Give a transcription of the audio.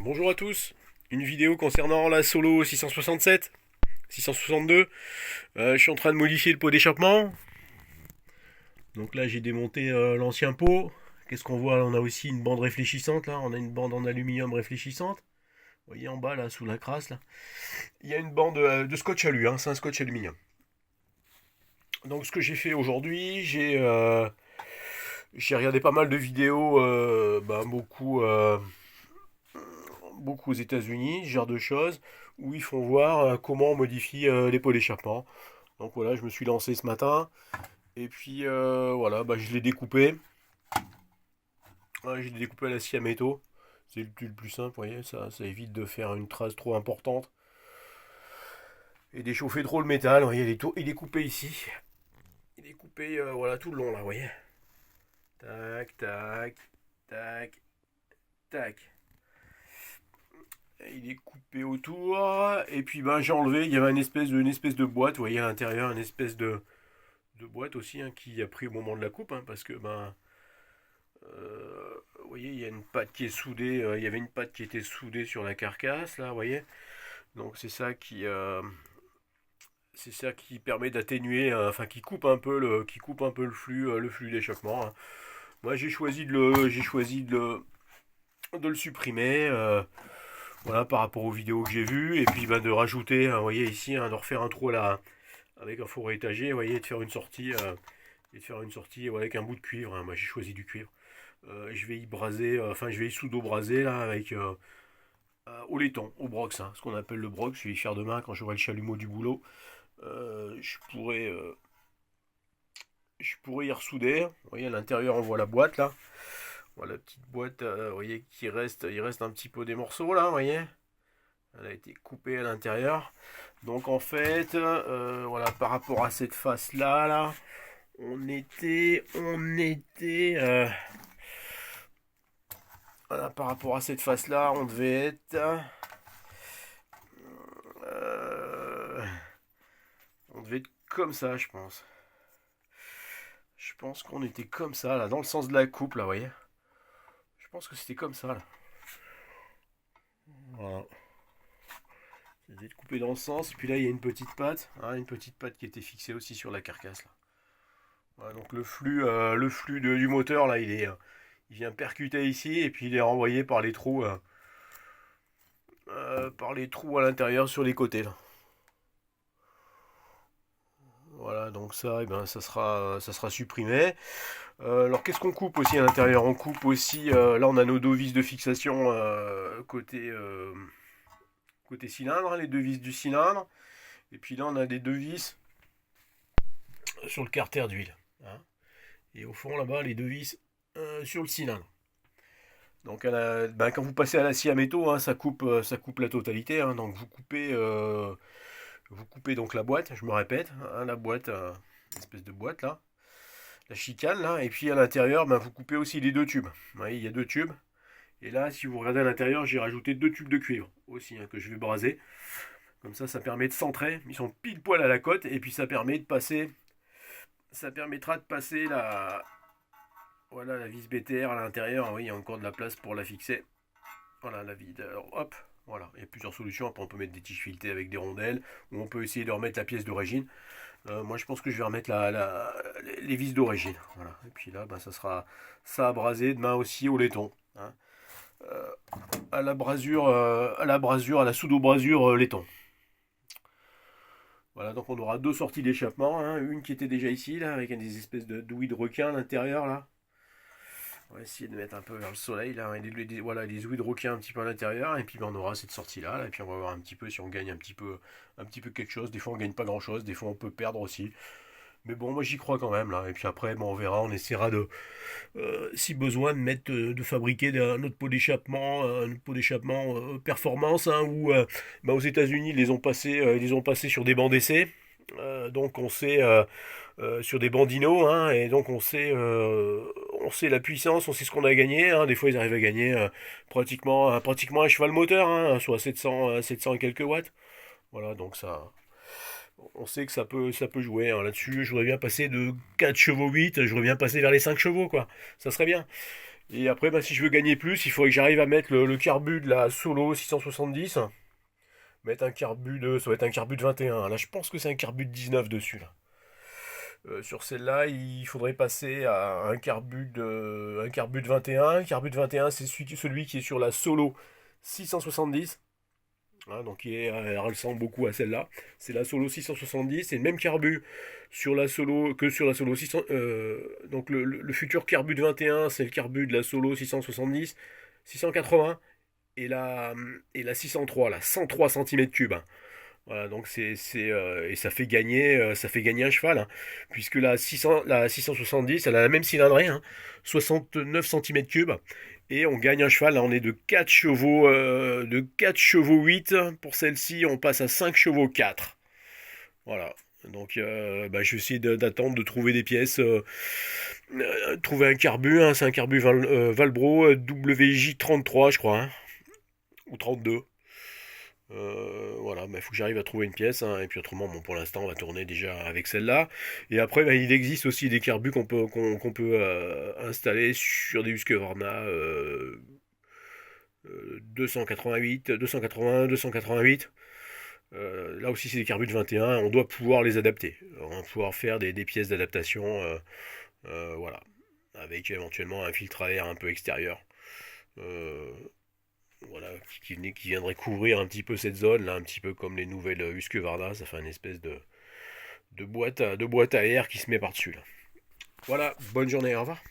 Bonjour à tous, une vidéo concernant la Solo 667, 662. Je suis en train de modifier le pot d'échappement. Donc là j'ai démonté l'ancien pot. Qu'est-ce qu'on voit? On a aussi une bande réfléchissante là, on a une bande en aluminium réfléchissante. Vous voyez en bas là, sous la crasse là. Il y a une bande de scotch alu, hein, c'est un scotch aluminium. Donc ce que j'ai fait aujourd'hui, j'ai regardé pas mal de vidéos, beaucoup aux États-Unis, ce genre de choses, où ils font voir comment on modifie les pots d'échappement. Donc voilà, je me suis lancé ce matin, et puis voilà, je l'ai découpé. Ouais, je l'ai découpé à la scie à métaux. C'est le plus simple, vous voyez, ça évite de faire une trace trop importante et d'échauffer trop le métal. Vous voyez, il est coupé ici. Il est coupé voilà, tout le long là, vous voyez. Tac, tac, tac, tac. Il est coupé autour. Et puis j'ai enlevé, il y avait une espèce de boîte, vous voyez à l'intérieur, une espèce de boîte aussi hein, qui a pris au moment de la coupe, hein, parce que vous voyez, il y a une patte qui est soudée, il y avait une patte qui était soudée sur la carcasse, là, vous voyez. Donc c'est ça qui permet d'atténuer, enfin qui coupe un peu le flux d'échappement, hein. Moi de le supprimer. Voilà, par rapport aux vidéos que j'ai vues, et puis de rajouter, vous voyez ici, hein, de refaire un trou là, avec un four étagé, vous voyez, de faire une sortie voilà, avec un bout de cuivre, hein. Moi j'ai choisi du cuivre. Je vais y braser, je vais y pseudo-braser là, avec au laiton, au brox, hein, ce qu'on appelle le brox. Je vais y faire demain quand j'aurai le chalumeau du boulot. Je pourrais y ressouder. Vous voyez, à l'intérieur, on voit la boîte là. Voilà la petite boîte, vous voyez, il reste un petit peu des morceaux là, vous voyez. Elle a été coupée à l'intérieur. Donc en fait, voilà, par rapport à cette face là, voilà, par rapport à cette face là, euh, on devait être comme ça, je pense. Je pense qu'on était comme ça là, dans le sens de la coupe là, vous voyez. Je pense que c'était comme ça là. Voilà. Ça devait être coupé dans le sens. Et puis là, il y a une petite patte qui était fixée aussi sur la carcasse là. Voilà, donc le flux du moteur là, il vient percuter ici et puis il est renvoyé par les trous à l'intérieur sur les côtés là. Voilà, donc ça, eh ben, ça sera supprimé. Alors qu'est-ce qu'on coupe aussi à l'intérieur? On coupe aussi, là on a nos deux vis de fixation côté cylindre, hein, les deux vis du cylindre. Et puis là on a des deux vis sur le carter d'huile, hein. Et au fond là-bas les deux vis sur le cylindre. Donc quand vous passez à la scie à métaux, hein, ça coupe la totalité, hein. Donc vous coupez donc la boîte, je me répète, hein, la boîte, une espèce de boîte là, la chicane là, et puis à l'intérieur, vous coupez aussi les deux tubes. Vous voyez, il y a deux tubes. Et là, si vous regardez à l'intérieur, j'ai rajouté deux tubes de cuivre aussi, hein, que je vais braser. Comme ça permet de centrer. Ils sont pile poil à la cote, et puis ça permettra de passer voilà, la vis BTR à l'intérieur. Oui, il y a encore de la place pour la fixer. Voilà, la vis. Alors, hop, voilà. Il y a plusieurs solutions. Après, on peut mettre des tiges filetées avec des rondelles, ou on peut essayer de remettre la pièce d'origine. Moi, je pense que je vais remettre les vis d'origine. Voilà. Et puis là, ça sera ça à braser demain aussi au laiton, hein. Euh, à la pseudo-brasure laiton. Voilà, donc on aura deux sorties d'échappement, hein. Une qui était déjà ici, là, avec des espèces de douilles de requin à l'intérieur, là. On va essayer de mettre un peu vers le soleil, là, voilà, les ouïes de requin un petit peu à l'intérieur, et puis on aura cette sortie-là, là, et puis on va voir un petit peu si on gagne un petit peu quelque chose. Des fois on gagne pas grand-chose, des fois on peut perdre aussi. Mais bon, moi j'y crois quand même, là. Et puis après, on verra, on essaiera si besoin, de fabriquer un autre pot d'échappement performance, hein, où aux États-Unis ils les ont passés sur des bancs d'essai. Donc on sait sur des bandinos, hein, et donc on sait la puissance, on sait ce qu'on a gagné, hein. Des fois ils arrivent à gagner pratiquement un cheval moteur, hein, soit 700 et quelques watts. Voilà, donc on sait que ça peut jouer, hein. Là-dessus, je voudrais bien passer de 4 chevaux 8, je voudrais bien passer vers les 5 chevaux, quoi. Ça serait bien. Et après, bah, si je veux gagner plus, il faudrait que j'arrive à mettre le carbu de la Solo 670. Mettre un carbu de. Ça va être un carbu de 21. Là, je pense que c'est un carbu de 19 dessus. Là. Sur celle-là, il faudrait passer à un carbu de 21. Un carbu de 21, c'est celui qui est sur la Solo 670. Hein, donc elle ressemble beaucoup à celle-là. C'est la Solo 670. C'est le même carbu sur la Solo que sur la Solo 600. Donc le futur carbu de 21, c'est le carbu de la Solo 670, 680 et la 603, là, 103 cm3. Hein. Voilà, donc et ça fait gagner un cheval, hein, puisque la 670, elle a la même cylindrée, hein, 69 cm3, et on gagne un cheval, là on est de 4 chevaux 8, pour celle-ci on passe à 5 chevaux 4. Voilà, donc bah, je vais essayer d'attendre de trouver des pièces, trouver un carbu, hein, c'est un carbu Valbro WJ33 je crois, hein, ou 32. Voilà, il faut que j'arrive à trouver une pièce, hein, et puis autrement, bon, pour l'instant, on va tourner déjà avec celle-là. Et après, bah, il existe aussi des carbus qu'on peut installer sur des Husqvarna 288, 281, 288. Là aussi, c'est des carbus de 21. On doit pouvoir les adapter. On va pouvoir faire des pièces d'adaptation, voilà, avec éventuellement un filtre à air un peu extérieur. Euh, voilà, qui viendrait couvrir un petit peu cette zone là, un petit peu comme les nouvelles Husqvarna, ça fait une espèce de boîte à air qui se met par-dessus là. Voilà, bonne journée, au revoir.